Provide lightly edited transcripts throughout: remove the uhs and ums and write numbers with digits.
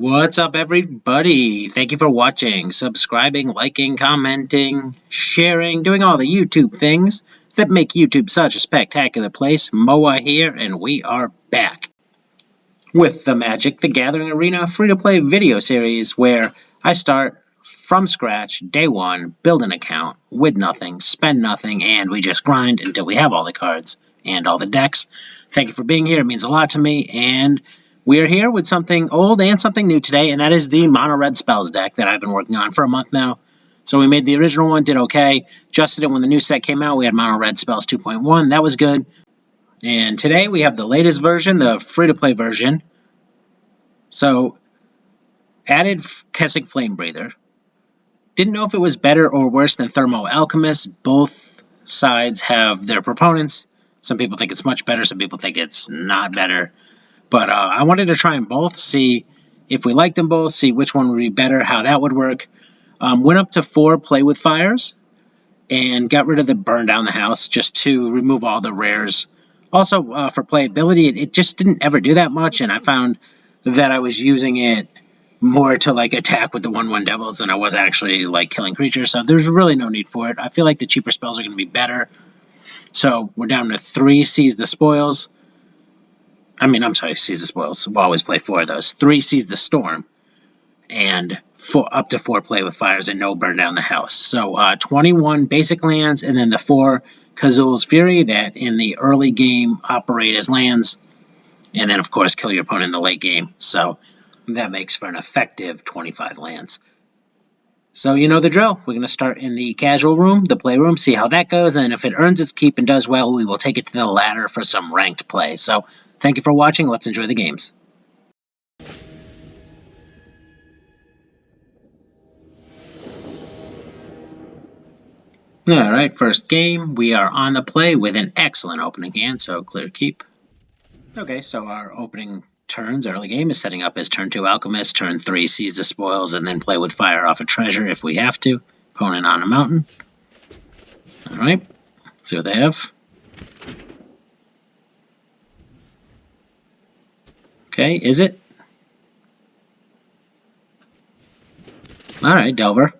What's up, everybody? Thank you for watching, subscribing, liking, commenting, sharing, doing all the YouTube things that make YouTube such a spectacular place. Moa here, and we are back with the Magic the Gathering Arena free-to-play video series where I start from scratch, day one, build an account with nothing, spend nothing, and we just grind until we have all the cards and all the decks. Thank you for being here. It means a lot to me, and we're here with something old and something new today, and that is the Mono Red Spells deck that I've been working on for a month now. So we made the original one, did okay, adjusted it when the new set came out. We had Mono Red Spells 2.1, that was good. And today we have the latest version, the free-to-play version. So, added Kessig Flamebreather. Didn't know if it was better or worse than Thermo Alchemist. Both sides have their proponents. Some people think it's much better, some people think it's not better. But I wanted to try them both, see if we liked them both, see which one would be better, how that would work. Went up to 4 Play with Fires and got rid of the Burn Down the House just to remove all the rares. Also, for playability, it just didn't ever do that much, and I found that I was using it more to like attack with the 1/1 Devils than I was actually like killing creatures, so there's really no need for it. I feel like the cheaper spells are going to be better. So we're down to 3 Seize the Spoils. Seize the Spoils. We'll always play 4 of those. 3 Seize the Storm. And up to 4 Play with Fires and no Burn Down the House. So 21 basic lands, and then the 4 Kazul's Fury that in the early game operate as lands. And then, of course, kill your opponent in the late game. So that makes for an effective 25 lands. So you know the drill. We're going to start in the casual room, the play room, see how that goes. And if it earns its keep and does well, we will take it to the ladder for some ranked play. So thank you for watching. Let's enjoy the games. Alright, first game. We are on the play with an excellent opening hand, so clear keep. Okay, so our opening turns, early game, is setting up as turn 2 Alchemist, turn 3 Seize the Spoils, and then Play with Fire off a treasure if we have to. Opponent on a mountain. Alright, let's see what they have. Okay, is it? Alright, Delver.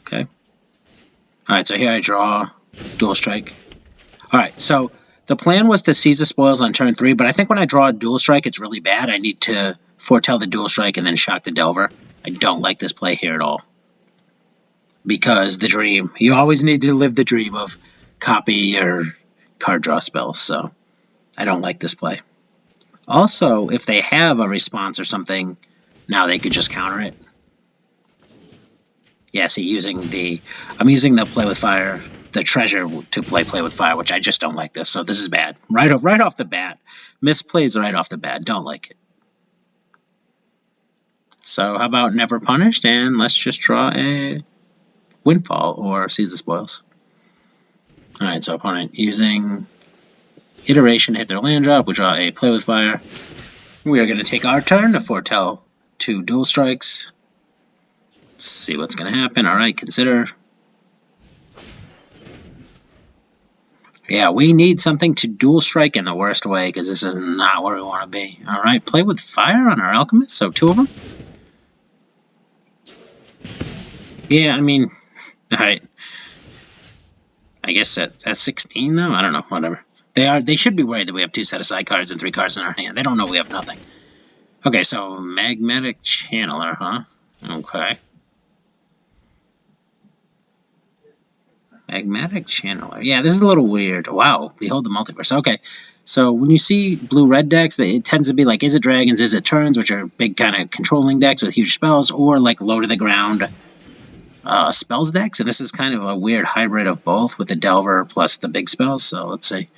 Okay. Alright, so here I draw Dual Strike. Alright, so the plan was to Seize the Spoils on turn 3, but I think when I draw a Dual Strike, it's really bad. I need to foretell the Dual Strike and then shock the Delver. I don't like this play here at all. Because the dream, you always need to live the dream of copy or card draw spells, so I don't like this play. Also, if they have a response or something, now they could just counter it. Yeah, see, I'm using the Play with Fire, the treasure to play with Fire, which I just don't like this. So this is bad. Right off the bat. Misplays right off the bat. Don't like it. So how about Never Punished, and let's just draw a Windfall or Seize the Spoils. Alright, so opponent using Iteration, hit their land drop. We draw a Play with Fire. We are going to take our turn to foretell 2 Dual Strikes. Let's see what's going to happen. Alright, consider. Yeah, we need something to Dual Strike in the worst way, because this is not where we want to be. Alright, Play with Fire on our Alchemist, so 2 of them. Yeah, alright. I guess that's 16, though? I don't know, whatever. They should be worried that we have 2 set-aside cards and 3 cards in our hand. They don't know we have nothing. Okay, so Magmatic Channeler, huh? Okay. Magmatic Channeler. Yeah, this is a little weird. Wow, Behold the Multiverse. Okay, so when you see blue-red decks, it tends to be like, is it Dragons, is it Turns, which are big kind of controlling decks with huge spells, or like low-to-the-ground spells decks, and this is kind of a weird hybrid of both with the Delver plus the big spells, so let's see.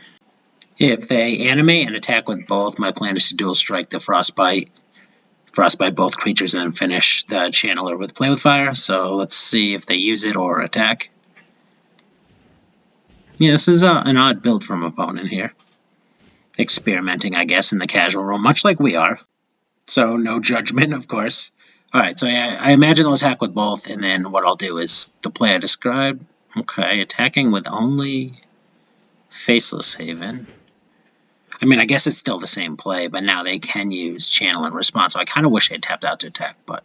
If they animate and attack with both, my plan is to Dual Strike the Frostbite both creatures, and then finish the Channeler with Play with Fire, so let's see if they use it or attack. Yeah, this is an odd build from opponent here. Experimenting, I guess, in the casual room, much like we are. So, no judgment, of course. Alright, so yeah, I imagine they'll attack with both, and then what I'll do is the play I described. Okay, attacking with only Faceless Haven. I mean, I guess it's still the same play, but now they can use channel and response. So I kind of wish they tapped out to attack, but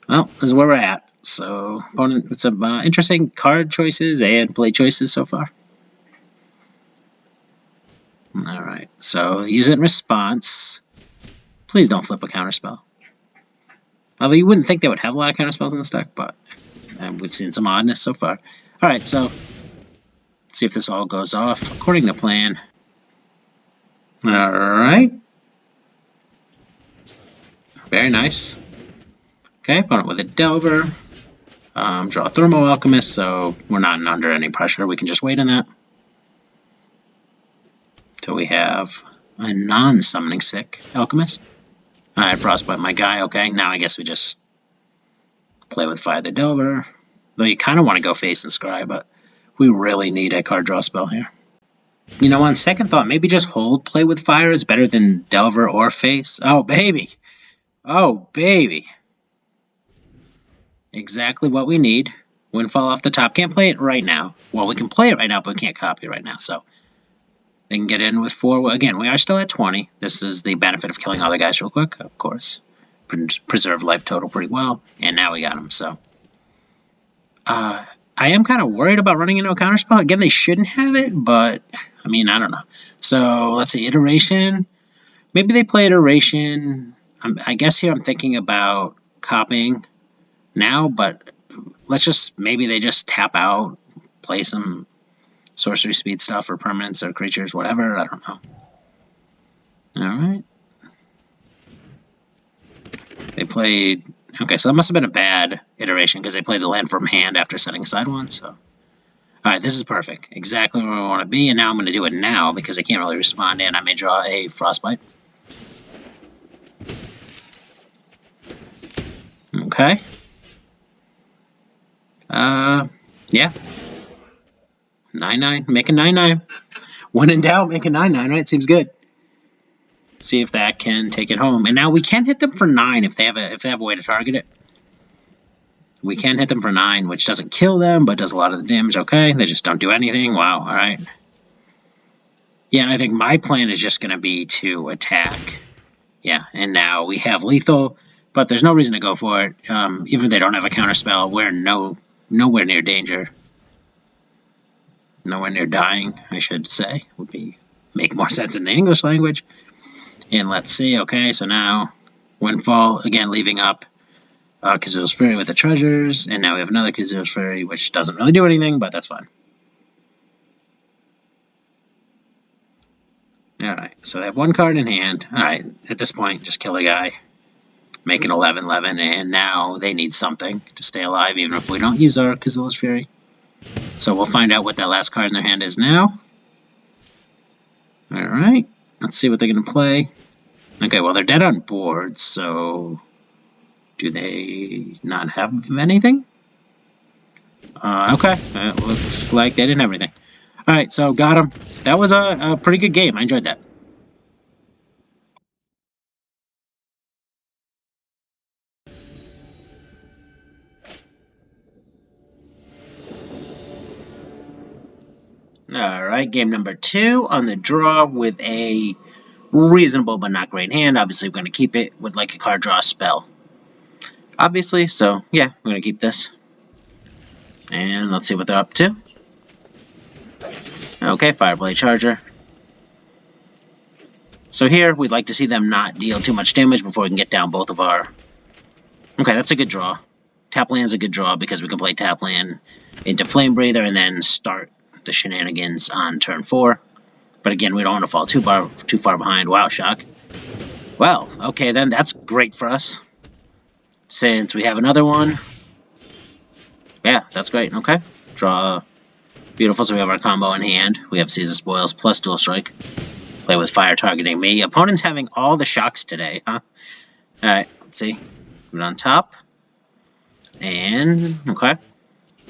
well, this is where we're at. So opponent with some interesting card choices and play choices so far. All right, so use it in response. Please don't flip a counterspell. Although you wouldn't think they would have a lot of counterspells in this deck, but we've seen some oddness so far. All right, so let's see if this all goes off according to plan. All right. Very nice. Okay, opponent with a Delver. Draw a Thermo Alchemist, so we're not under any pressure. We can just wait on that. So we have a non-summoning sick Alchemist. Alright, Frostbite my guy. Okay, now I guess we just play with Fire the Delver. Though you kind of want to go Face and Scry, but we really need a card draw spell here. You know, on second thought, maybe just hold Play with Fire is better than Delver or Face. Oh, baby! Oh, baby! Exactly what we need. Windfall off the top. Can't play it right now. Well, we can play it right now, but we can't copy it right now, so they can get in with 4. Again, we are still at 20. This is the benefit of killing other guys real quick, of course. Preserve life total pretty well, and now we got them, so. I am kind of worried about running into a counterspell. Again, they shouldn't have it, but, I mean, I don't know. So, let's see, Iteration. Maybe they play Iteration. I guess here I'm thinking about copying now, but let's just, maybe they just tap out, play some sorcery speed stuff or permanents or creatures, whatever, I don't know. Alright. They played, okay, so that must have been a bad iteration because they played the land from hand after setting aside one, so. Alright, this is perfect. Exactly where we want to be, and now I'm going to do it now because I can't really respond, and I may draw a Frostbite. Okay. Yeah. 9-9. Make a 9-9. When in doubt, make a 9-9, right? Seems good. See if that can take it home. And now we can hit them for 9 if they have a way to target it. We can hit them for 9, which doesn't kill them, but does a lot of the damage. Okay, they just don't do anything. Wow, alright. Yeah, and I think my plan is just going to be to attack. Yeah, and now we have lethal, but there's no reason to go for it. Even if they don't have a counterspell, we're nowhere near danger. Nowhere near dying, I should say. Would make more sense in the English language. And let's see, okay, so now Windfall, again, leaving up Kazoo's Fury with the treasures, and now we have another Kazoo's Fury, which doesn't really do anything, but that's fine. Alright, so they have one card in hand. Alright, at this point, just kill the guy. Make an 11-11, and now they need something to stay alive, even if we don't use our Kazoo's Fury. So we'll find out what that last card in their hand is now. Alright, let's see what they're going to play. Okay, well, they're dead on board, so do they not have anything? Okay, it looks like they didn't have anything. Alright, so got them. That was a pretty good game. I enjoyed that. Alright, game number 2 on the draw with a reasonable but not great hand. Obviously, we're going to keep it with like a card draw spell. Obviously, so yeah, we're going to keep this. And let's see what they're up to. Okay, Fireblade Charger. So here, we'd like to see them not deal too much damage before we can get down both of our... Okay, that's a good draw. Tap land's a good draw because we can play tap land into Flamebreather and then start the shenanigans on turn 4. But again, we don't want to fall too far behind. Wow, shock. Well, okay then, that's great for us. Since we have another one. Yeah, that's great. Okay. Draw. Beautiful, so we have our combo in hand. We have Seize the Spoils plus Dual Strike. Play with fire targeting me. Opponent's having all the shocks today, huh? Alright, let's see. Put it on top. And, okay.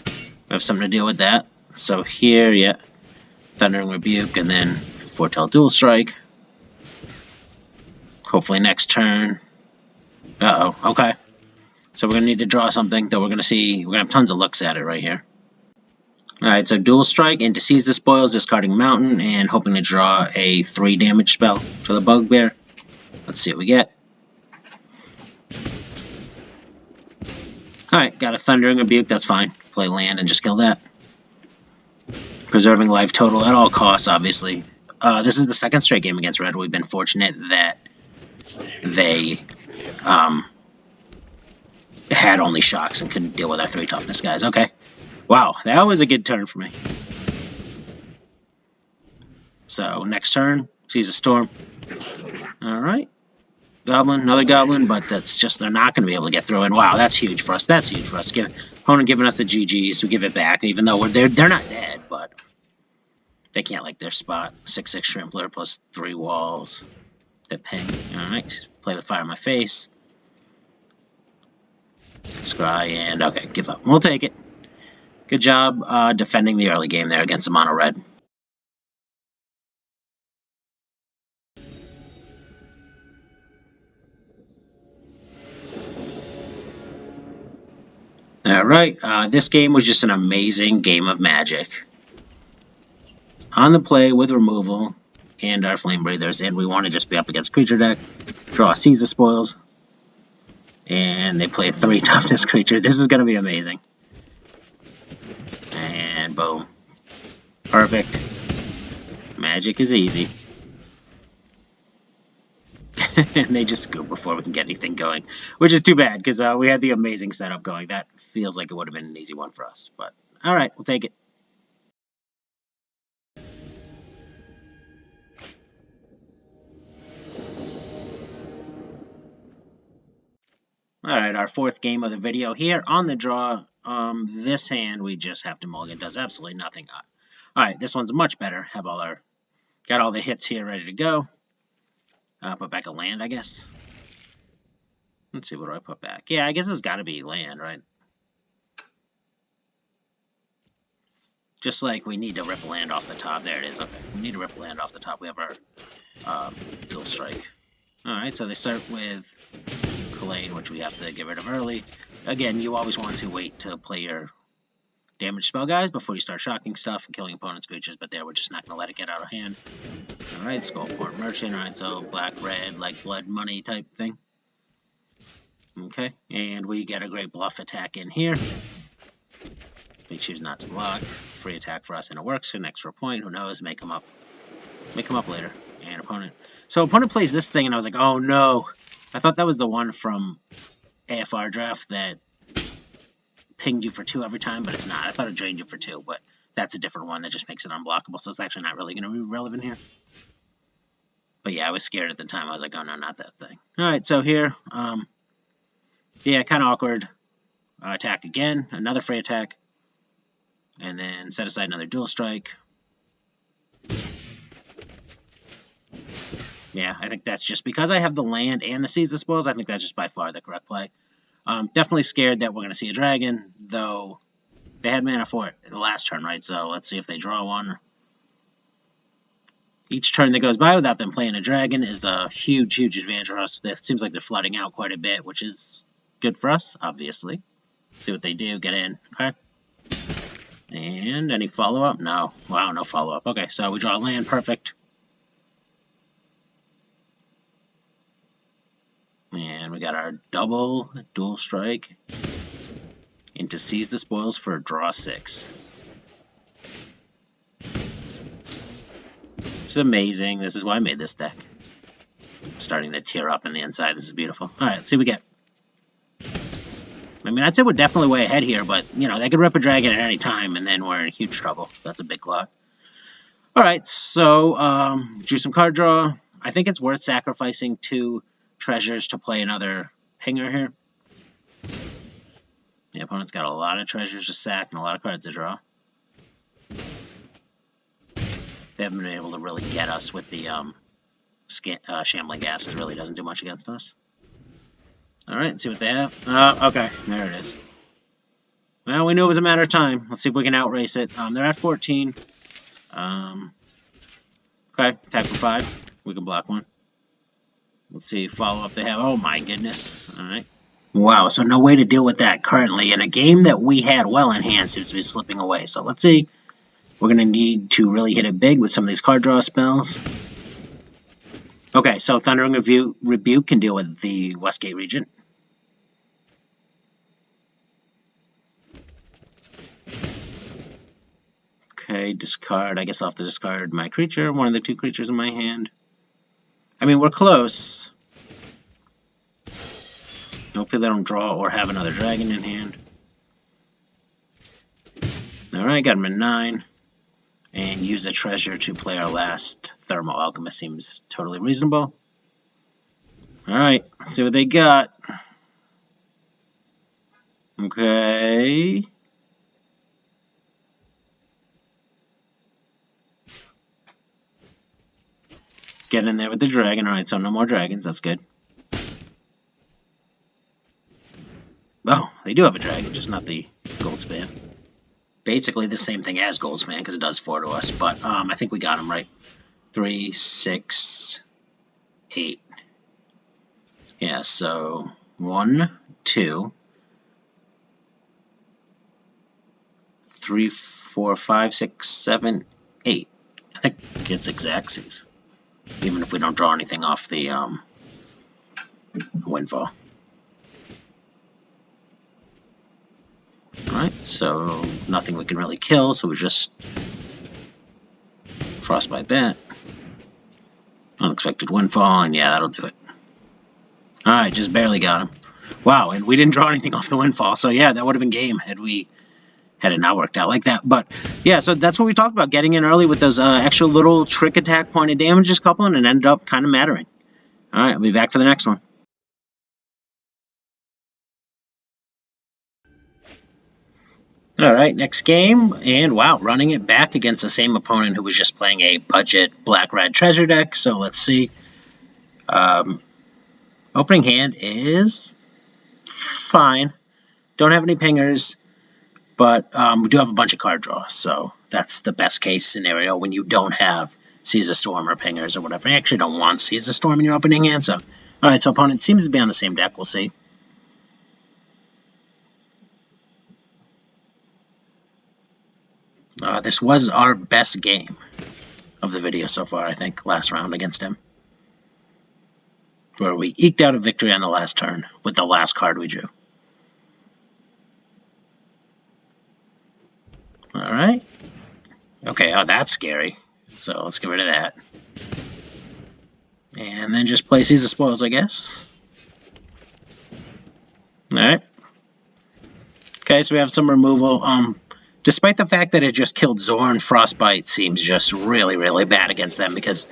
We have something to deal with that. So here, yeah. Thundering Rebuke, and then Foretell Dual Strike. Hopefully next turn. Uh-oh, okay. So we're going to need to draw something that we're going to see. We're going to have tons of looks at it right here. Alright, so dual strike into seize the spoils, discarding mountain, and hoping to draw a 3 damage spell for the bugbear. Let's see what we get. Alright, got a Thundering Rebuke, that's fine. Play land and just kill that. Preserving life total at all costs, obviously. This is the second straight game against Red. We've been fortunate that they had only shocks and couldn't deal with our 3 toughness guys. Okay. Wow, that was a good turn for me. So, next turn, seize a storm. Alright. Goblin, another goblin, but that's just, they're not going to be able to get through. And wow, that's huge for us. That's huge for us. Opponent giving us the GGs, we give it back, even though they're not dead, but they can't like their spot. 6/6 Shrimpler plus 3 walls that ping. Alright, play with fire in my face. Scry, and okay, give up. We'll take it. Good job defending the early game there against the mono red. Alright, this game was just an amazing game of Magic. On the play with removal and our Flamebreathers, and we want to just be up against creature deck. Draw Seize the Spoils. And they play a 3 toughness creature. This is going to be amazing. And boom. Perfect. Magic is easy. And they just scoop before we can get anything going. Which is too bad, because we had the amazing setup going. That feels like it would have been an easy one for us. But, alright, we'll take it. Alright, our 4th game of the video here on the draw. This hand we just have to mulligan. Does absolutely nothing. Alright, this one's much better. Have got all the hits here ready to go. Put back a land, I guess. Let's see, what do I put back? Yeah, I guess it's got to be land, right? Just like we need to rip land off the top. There it is. Okay, we need to rip land off the top. We have our dual strike. Alright, so they start with Collane, which we have to get rid of early. Again, you always want to wait to play your damage spell guys before you start shocking stuff and killing opponent's creatures, but there, we're just not going to let it get out of hand. Alright, Skullport Merchant. Alright, so black, red, like blood money type thing. Okay, and we get a great bluff attack in here. We choose not to block. Free attack for us, and it works. An extra point, who knows, make them up later. And opponent. So opponent plays this thing, and I was like, oh no. I thought that was the one from AFR draft that pinged you for 2 every time, but it's not. I thought it drained you for 2, but that's a different one that just makes it unblockable, so it's actually not really going to be relevant here. But yeah, I was scared at the time. I was like, oh no, not that thing. Alright, so here, yeah, kind of awkward. Attack again, another free attack, and then set aside another dual strike. Yeah, I think that's just because I have the land and the Seize the Spoils. I think that's just by far the correct play. Definitely scared that we're going to see a dragon, though they had mana for it the last turn, right? So let's see if they draw one. Each turn that goes by without them playing a dragon is a huge, huge advantage for us. It seems like they're flooding out quite a bit, which is good for us, obviously. See what they do. Get in. Okay. And any follow-up? No. Wow, no follow-up. Okay, so we draw land. Perfect. And we got our double dual strike into Seize the Spoils for a draw 6. It's amazing. This is why I made this deck. I'm starting to tear up in the inside. This is beautiful. Alright, let's see what we get. I mean, I'd say we're definitely way ahead here, but, you know, they could rip a dragon at any time, and then we're in huge trouble. That's a big clock. Alright, so, drew some card draw. I think it's worth sacrificing 2 treasures to play another pinger here. The opponent's got a lot of treasures to sack and a lot of cards to draw. They haven't been able to really get us with the Shambling Gases. Really doesn't do much against us. Alright, let's see what they have. Okay, there it is. Well, we knew it was a matter of time. Let's see if we can outrace it. They're at 14. Okay, attack for 5. We can block one. Let's see, follow-up they have. Oh my goodness. Alright. Wow, so no way to deal with that currently. And a game that we had well in hand seems to be slipping away. So let's see. We're going to need to really hit it big with some of these card draw spells. Okay, so Thundering Rebuke can deal with the Westgate Regent. Okay, discard. I guess I'll have to discard my creature, one of the two creatures in my hand. I mean, we're close. Hopefully they don't draw or have another dragon in hand. Alright, got him at 9. And use a treasure to play our last Thermal Alchemist seems totally reasonable. Alright, let's see what they got. Okay. Get in there with the dragon. Alright, so no more dragons. That's good. Oh, they do have a dragon, just not the Goldspan. Basically the same thing as Goldspan because it does 4 to us, but I think we got him right. 3, 6, 8. Yeah, so 1, 2, 3, 4, 5, 6, 7, 8. I think it's Xaxes, even if we don't draw anything off the Windfall. Alright, so nothing we can really kill, so we just Frostbite that. Unexpected Windfall, and yeah, that'll do it. Alright, just barely got him. Wow, and we didn't draw anything off the Windfall, so yeah, that would have been game had it not worked out like that. But yeah, so that's what we talked about, getting in early with those extra little trick attack pointed damages coupling, and ended up kind of mattering. Alright, I'll be back for the next one. Alright, next game, and wow, running it back against the same opponent who was just playing a budget black-red treasure deck, so let's see. Opening hand is fine. Don't have any pingers, but we do have a bunch of card draws, so that's the best case scenario when you don't have Seize the Storm or pingers or whatever. You actually don't want Seize the Storm in your opening hand, so alright, so opponent seems to be on the same deck, we'll see. This was our best game of the video so far, I think, last round against him. Where we eked out a victory on the last turn with the last card we drew. Alright. Okay, oh, that's scary. So let's get rid of that. And then just play Seize the Spoils, I guess. Alright. Okay, so we have some removal. Despite the fact that it just killed Zorn, Frostbite seems just really, really bad against them because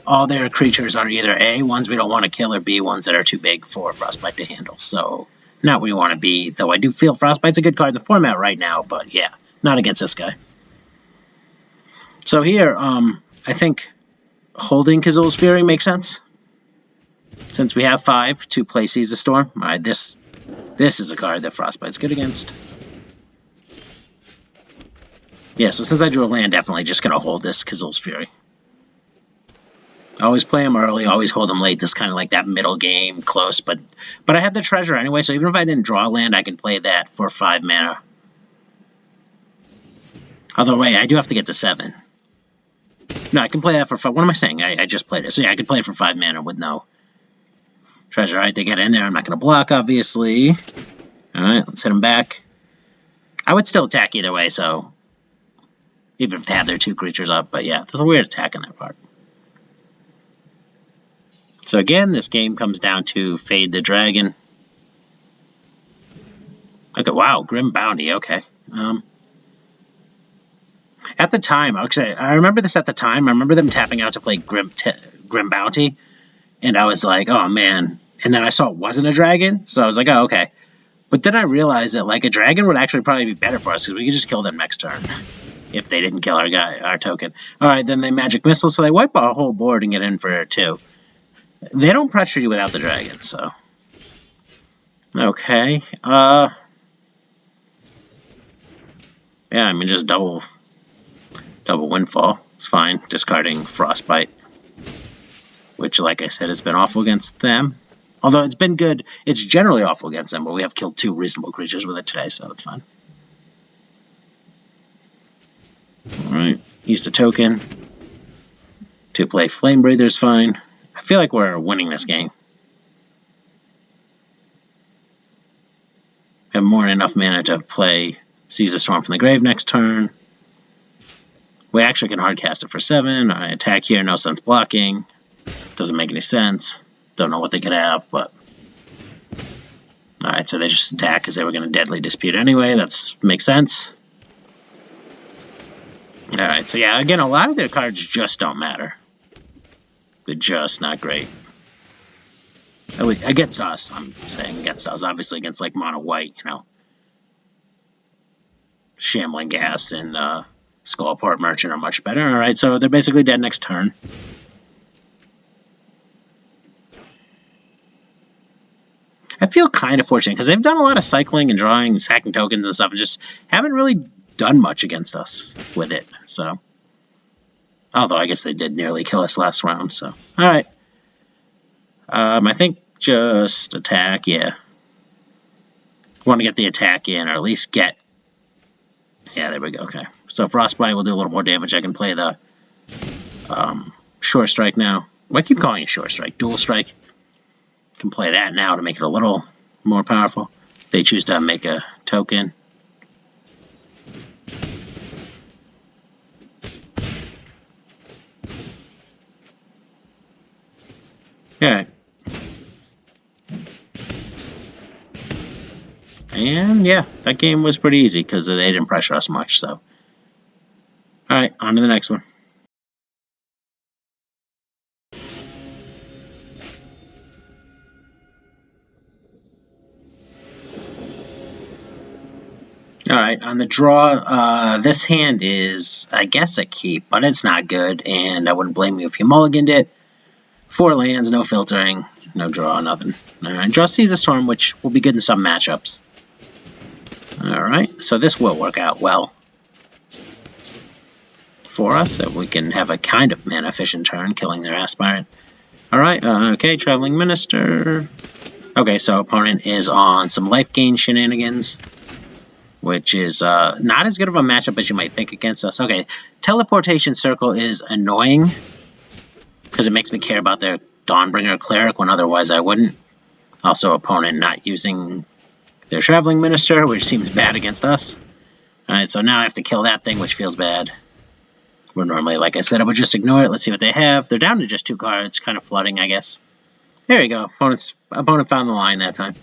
all their creatures are either A, ones we don't want to kill, or B, ones that are too big for Frostbite to handle. So, not where you want to be, though I do feel Frostbite's a good card in the format right now, but yeah, not against this guy. So here, I think holding Kazul's Fury makes sense. Since we have 5 to play Seize the Storm. Alright, this is a card that Frostbite's good against. Yeah, so since I drew a land, definitely just going to hold this Kazul's Fury. Always play him early, always hold him late. This kind of like that middle game, close. But I had the treasure anyway, so even if I didn't draw a land, I can play that for 5 mana. Although, wait, I do have to get to 7. No, I can play that for 5. What am I saying? I just played it. So yeah, I can play it for 5 mana with no treasure. Alright, they get in there. I'm not going to block, obviously. Alright, let's hit him back. I would still attack either way, so even if they had their 2 creatures up. But yeah, there's a weird attack on their part. So again, this game comes down to Fade the Dragon. Okay, wow, Grim Bounty, okay. At the time, I remember this at the time. I remember them tapping out to play Grim Bounty. And I was like, oh man. And then I saw it wasn't a dragon, so I was like, oh, okay. But then I realized that like a dragon would actually probably be better for us because we could just kill them next turn if they didn't kill our token. All right, then they Magic Missile, so they wipe our whole board and get in for 2. They don't pressure you without the dragon, so okay. Yeah, I mean just double Windfall. It's fine. Discarding Frostbite, which, like I said, has been awful against them. Although it's been good, it's generally awful against them, but we have killed 2 reasonable creatures with it today, so that's fine. Alright, use the token to play Flamebreather is fine. I feel like we're winning this game. Have more than enough mana to play Seize the Storm from the grave next turn. We actually can hardcast it for 7. I attack here, no sense blocking. Doesn't make any sense. Don't know what they could have, but... Alright, so they just attack because they were going to Deadly Dispute anyway. That makes sense. Alright, so yeah, again, a lot of their cards just don't matter. They're just not great. Against us, I'm saying against us. Obviously against, like, mono white, you know. Shambling Gas and Skullport Merchant are much better. Alright, so they're basically dead next turn. I feel kind of fortunate because they've done a lot of cycling and drawing and sacking tokens and stuff and just haven't really done much against us with it. So, although I guess they did nearly kill us last round. So, all right. I think just attack. Yeah, want to get the attack in, or at least get. Yeah, there we go. Okay, so Frostbite will do a little more damage. I can play the Short Strike now. Why keep calling it Short Strike? Dual Strike. Can play that now to make it a little more powerful. They choose to make a token. Okay. And yeah, that game was pretty easy because they didn't pressure us much. So, all right, on to the next one. Alright, on the draw, this hand is, I guess, a keep, but it's not good, and I wouldn't blame you if you mulliganed it. 4 lands, no filtering, no draw, nothing. Alright, draw Seize the Storm, which will be good in some matchups. Alright, so this will work out well for us, that we can have a kind of mana-efficient turn, killing their Aspirant. Alright, okay, Traveling Minister. Okay, so opponent is on some life gain shenanigans, which is not as good of a matchup as you might think against us. Okay, Teleportation Circle is annoying because it makes me care about their Dawnbringer Cleric when otherwise I wouldn't. Also, opponent not using their Traveling Minister, which seems bad against us. Alright, so now I have to kill that thing, which feels bad. Where normally, like I said, I would just ignore it. Let's see what they have. They're down to just 2 cards, kind of flooding, I guess. There you go. Opponent found the line that time.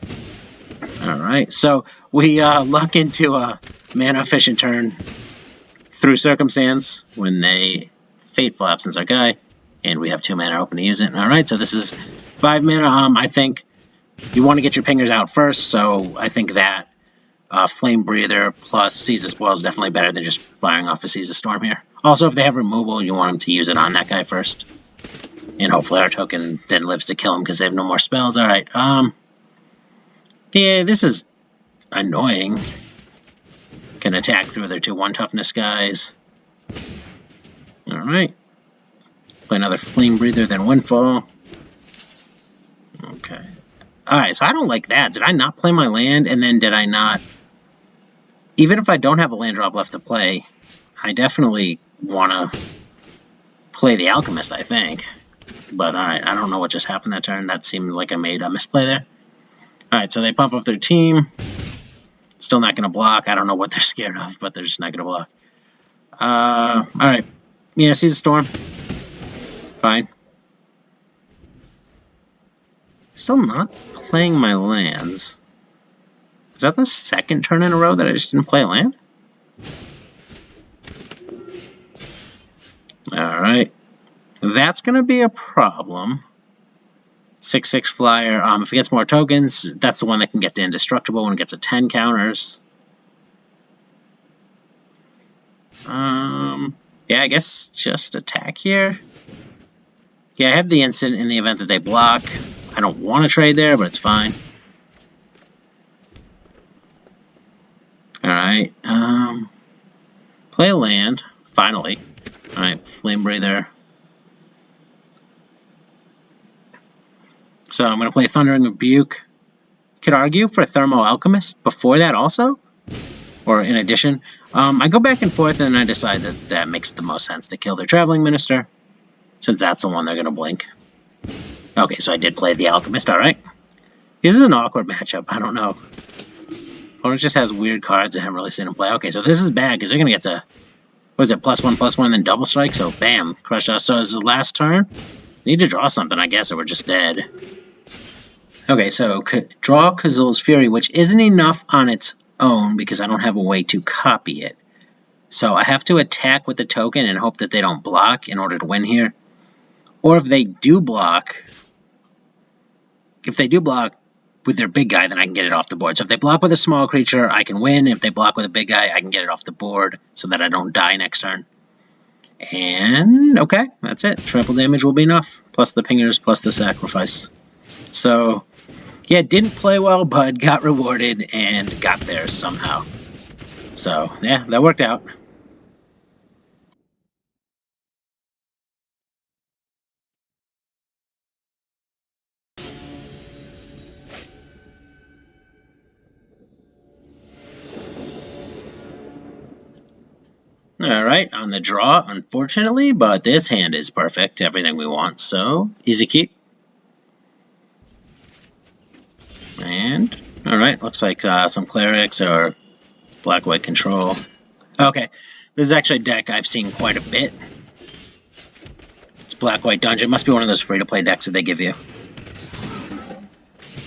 Alright, so we luck into a mana-efficient turn through Circumstance when they Fateful Absence our guy, and we have 2 mana open to use it. Alright, so this is 5 mana. I think you want to get your pingers out first, so I think that Flamebreather plus Seize the Spoil is definitely better than just firing off a Seize the Storm here. Also, if they have removal, you want them to use it on that guy first. And hopefully our token then lives to kill him because they have no more spells. Alright, yeah, this is annoying. Can attack through their 2/1 toughness guys. Alright. Play another Flamebreather, then Windfall. Okay. Alright, so I don't like that. Did I not play my land, and then did I not... Even if I don't have a land drop left to play, I definitely want to play the Alchemist, I think. But alright, I don't know what just happened that turn. That seems like I made a misplay there. Alright, so they pump up their team. Still not going to block. I don't know what they're scared of, but they're just not going to block. Alright. Yeah, Seize the Storm. Fine. Still not playing my lands. Is that the second turn in a row that I just didn't play a land? Alright. That's going to be a problem. 6/6 flyer. If it gets more tokens, that's the one that can get to indestructible when it gets a 10 counters. Yeah, I guess just attack here. Yeah, I have the instant in the event that they block. I don't want to trade there, but it's fine. Alright, play a land, finally. Alright, Flamebreather. So I'm going to play Thundering Rebuke. Could argue for Thermo Alchemist before that also, or in addition. I go back and forth, and I decide that that makes the most sense to kill their Traveling Minister, since that's the one they're going to blink. Okay, so I did play the Alchemist, alright. This is an awkward matchup, I don't know. Opponent just has weird cards I haven't really seen him play. Okay, so this is bad, because they're going to get to, what is it, +1/+1, then double strike, so bam, crush us. So this is the last turn. Need to draw something, I guess, or we're just dead. Okay, so draw Kazul's Fury, which isn't enough on its own because I don't have a way to copy it. So I have to attack with the token and hope that they don't block in order to win here. Or if they do block with their big guy, then I can get it off the board. So if they block with a small creature, I can win. If they block with a big guy, I can get it off the board so that I don't die next turn. And, okay, that's it. Triple damage will be enough, plus the pingers, plus the sacrifice. So, yeah, didn't play well, but got rewarded and got there somehow. So, yeah, that worked out. Alright, on the draw, unfortunately, but this hand is perfect. Everything we want, so easy keep. And, alright, looks like some clerics or black-white control. Okay, this is actually a deck I've seen quite a bit. It's black-white dungeon. Must be one of those free-to-play decks that they give you.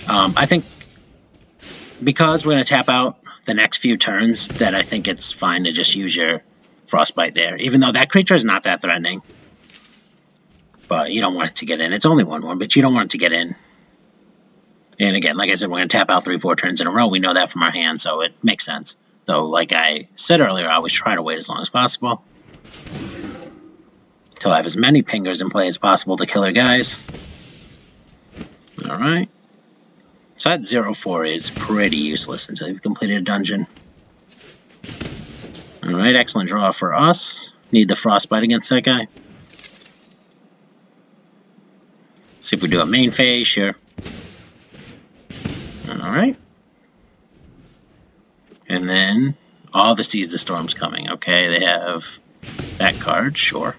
I think because we're going to tap out the next few turns, that I think it's fine to just use your Frostbite there, even though that creature is not that threatening. But you don't want it to get in. It's only 1/1, but you don't want it to get in. And again, like I said, we're going to tap out 3-4 turns in a row. We know that from our hand, so it makes sense. Though, like I said earlier, I always try to wait as long as possible until I have as many pingers in play as possible to kill their guys. Alright. So that 0-4 is pretty useless until you've completed a dungeon. Alright, excellent draw for us. Need the Frostbite against that guy. See if we do a main phase, sure. Alright. And then all the Seize the Storm's coming. Okay, they have that card, sure.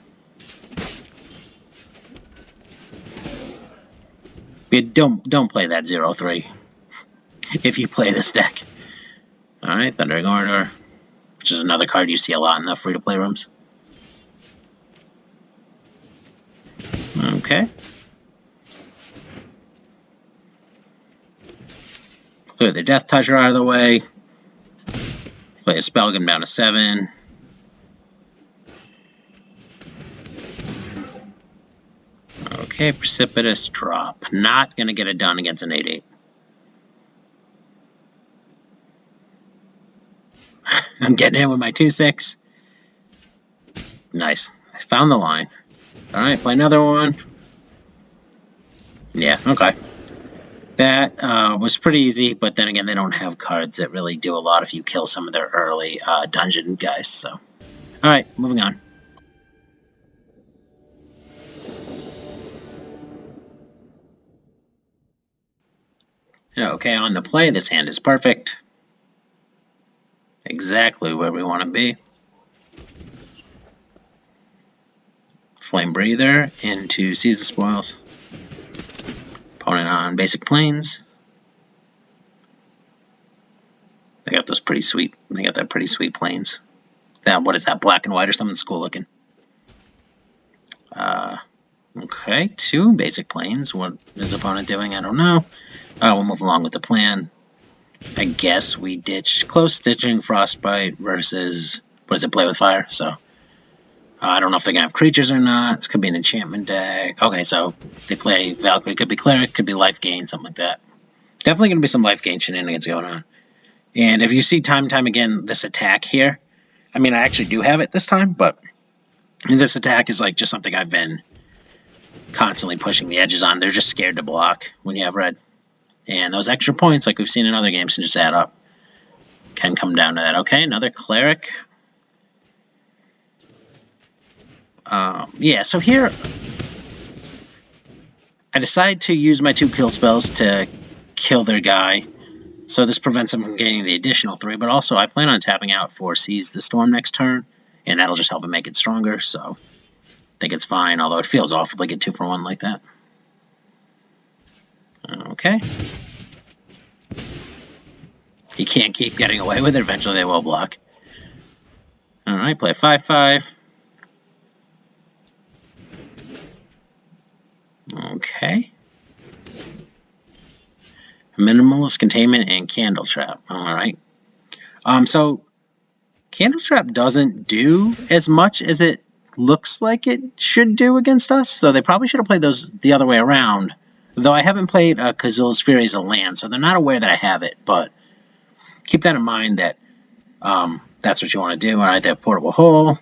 Don't play that 0-3 if you play this deck. Alright, Thundering Order, which is another card you see a lot in the free-to-play rooms. Okay. Clear the Death Toucher out of the way. Play a spell, get him down to 7. Okay, Precipitous Drop. Not going to get it done against an 8-8. I'm getting in with my 2-6. Nice. I found the line. Alright, play another one. Yeah, okay. That was pretty easy, but then again, they don't have cards that really do a lot if you kill some of their early dungeon guys, so. Alright, moving on. Okay, on the play, this hand is perfect. Exactly where we want to be. Flamebreather into Seize the Spoils. Opponent on basic planes. They got those pretty sweet. They got that pretty sweet planes. That, what is that? Black and white or something? It's cool looking. Okay, 2 basic planes. What is opponent doing? I don't know. We'll move along with the plan. I guess we ditch Close Stitching, Frostbite versus, what does it, Play with Fire? So, I don't know if they're going to have creatures or not. This could be an enchantment deck. Okay, so they play Valkyrie. Could be Cleric, could be Life Gain, something like that. Definitely going to be some Life Gain shenanigans going on. And if you see time and time again this attack here, I mean, I actually do have it this time, but this attack is like just something I've been constantly pushing the edges on. They're just scared to block when you have red. And those extra points, like we've seen in other games, can just add up. Can come down to that. Okay, another Cleric. Yeah, so here, I decide to use my 2 kill spells to kill their guy. So this prevents them from getting the additional 3, but also I plan on tapping out for Seize the Storm next turn, and that'll just help it make it stronger, so I think it's fine, although it feels awful to get 2 for 1 like that. Okay. You can't keep getting away with it, eventually they will block. Alright, play 5/5. Okay. Minimalist Containment and Candle Trap. Alright. So Candle Trap doesn't do as much as it looks like it should do against us, so they probably should have played those the other way around. Though I haven't played Kazul's Fury as a land, so they're not aware that I have it, but keep that in mind that that's what you want to do. Alright, they have Portable Hole.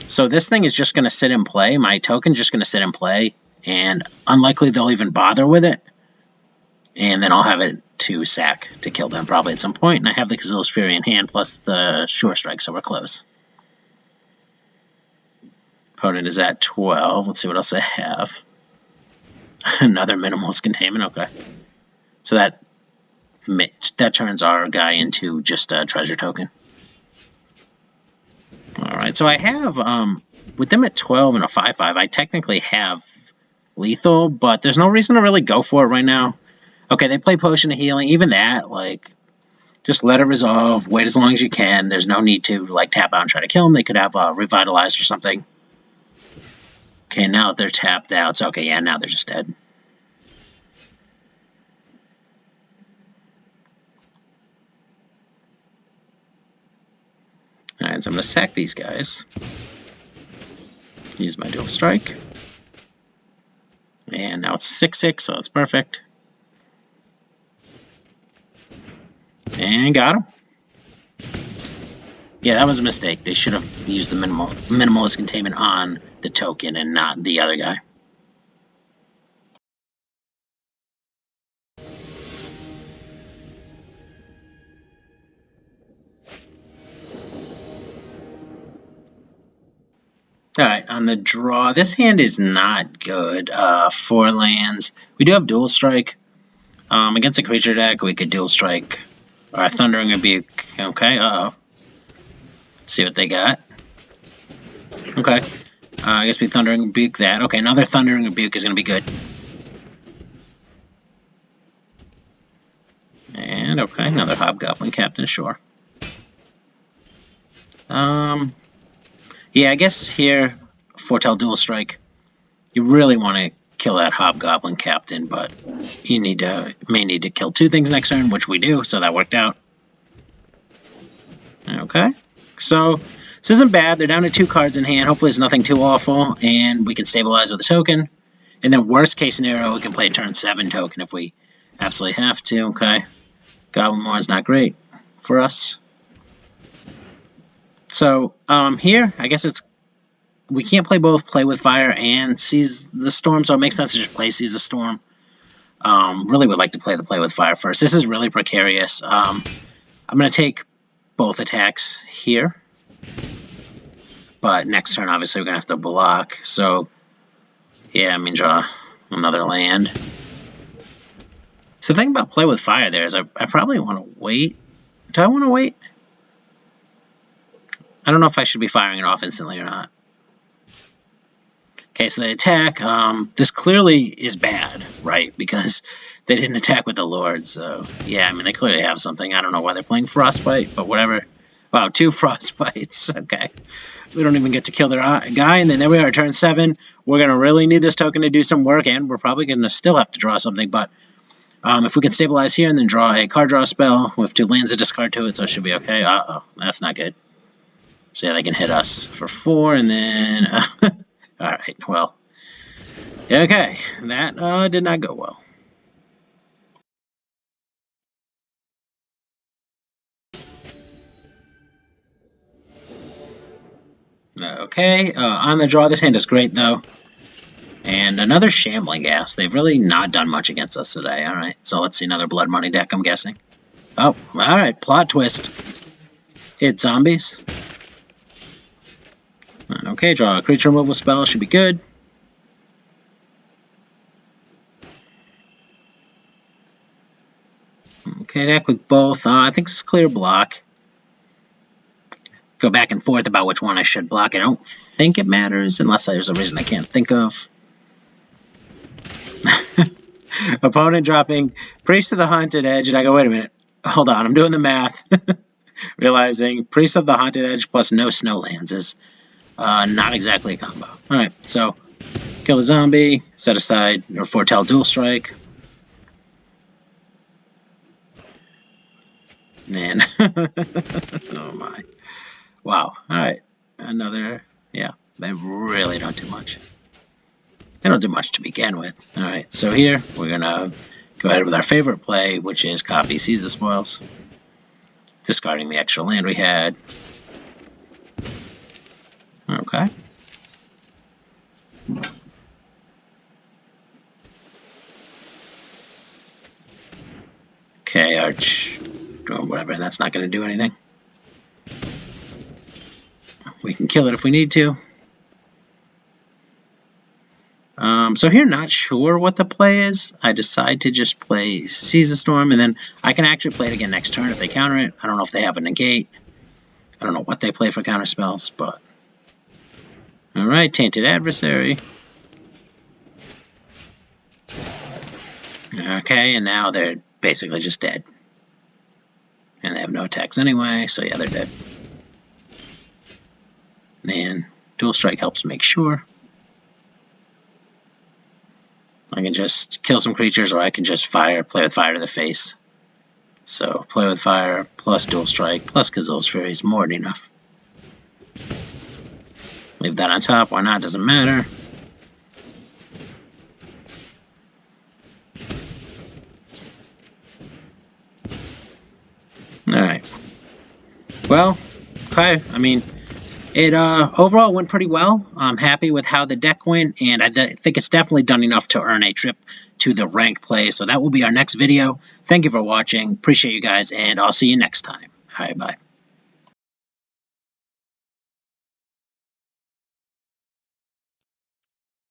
So this thing is just going to sit in play. My token's just going to sit in play, and unlikely they'll even bother with it. And then I'll have it to sack to kill them probably at some point. And I have the Kazul's Fury in hand plus the Sure Strike, so we're close. Opponent is at 12. Let's see what else I have. Another Minimalist Containment. Okay. So that turns our guy into just a treasure token. Alright, so I have, with them at 12 and a 5/5, I technically have lethal, but there's no reason to really go for it right now. Okay, they play Potion of Healing. Even that, like, just let it resolve. Wait as long as you can. There's no need to, like, tap out and try to kill them. They could have Revitalized or something. Okay, now that they're tapped out, so okay, yeah, now they're just dead. Alright, so I'm going to sack these guys. Use my Dual Strike. And now it's 6/6, so it's perfect. And got him. Yeah, that was a mistake. They should have used the Minimalist Containment on the token and not the other guy. Alright, on the draw, this hand is not good. 4 lands. We do have Dual Strike. Against a creature deck, we could Dual Strike our Thundering Rebuke. Okay, uh-oh. Let's see what they got. Okay. I guess we Thundering Rebuke that. Okay, another Thundering Rebuke is going to be good. And, okay, another Hobgoblin Captain, sure. Yeah, I guess here, Foretell Dual Strike, you really want to kill that Hobgoblin Captain, but you may need to kill 2 things next turn, which we do, so that worked out. Okay, so this isn't bad. They're down to 2 cards in hand. Hopefully it's nothing too awful, and we can stabilize with a token. And then worst case scenario, we can play a turn 7 token if we absolutely have to. Okay, Goblin Moor is not great for us. So here, I guess we can't play both Play with Fire and Seize the Storm, so it makes sense to just play Seize the Storm. Really would like to play the Play with Fire first. This is really precarious. I'm going to take both attacks here, but next turn, obviously, we're going to have to block. So, yeah, I mean, draw another land. So the thing about Play with Fire there is I probably want to wait. Do I want to wait? I don't know if I should be firing it off instantly or not. Okay, so they attack. This clearly is bad, right? Because they didn't attack with the Lord, so... Yeah, I mean, they clearly have something. I don't know why they're playing Frostbite, but whatever. Wow, 2 Frostbites. Okay. We don't even get to kill their guy, and then there we are, turn 7. We're going to really need this token to do some work, and we're probably going to still have to draw something, but... if we can stabilize here and then draw a card draw spell with 2 lands to discard to it, so it should be okay. Uh-oh, that's not good. So yeah, they can hit us for 4, and then... Alright, well... Okay, that did not go well. Okay, on the draw, this hand is great, though. And another Shambling Gas. They've really not done much against us today. Alright, so let's see another Blood Money deck, I'm guessing. Oh, alright, plot twist. Hit zombies. Okay, draw a creature removal spell, should be good. Okay, deck with both. I think it's clear block. Go back and forth about which one I should block. I don't think it matters unless there's a reason I can't think of. Opponent dropping Priest of the Haunted Edge, and I go, wait a minute. Hold on, I'm doing the math. Realizing Priest of the Haunted Edge plus no Snowlands is not exactly a combo. Alright, so kill the zombie, set aside or foretell dual strike. Man. Oh my. Wow. Alright. Another, yeah, they really don't do much. They don't do much to begin with. Alright, so here we're going to go ahead with our favorite play, which is copy Seize the Spoils. Discarding the extra land we had. Okay. Okay, Arch, or whatever, that's not going to do anything. We can kill it if we need to. So here, not sure what the play is. I decide to just play Seize the Storm, and then I can actually play it again next turn if they counter it. I don't know if they have a negate. I don't know what they play for counter spells, but... Alright, Tainted Adversary. Okay, and now they're basically just dead. And they have no attacks anyway, so yeah, they're dead. And Dual Strike helps make sure. I can just kill some creatures, or I can just play with fire to the face. So, play with fire, plus Dual Strike, plus Kazul's Fury is more than enough. Leave that on top, why not, doesn't matter. Alright. Well, okay, I mean, it overall went pretty well. I'm happy with how the deck went, and I think it's definitely done enough to earn a trip to the ranked play. So that will be our next video. Thank you for watching. Appreciate you guys, and I'll see you next time. All right, bye.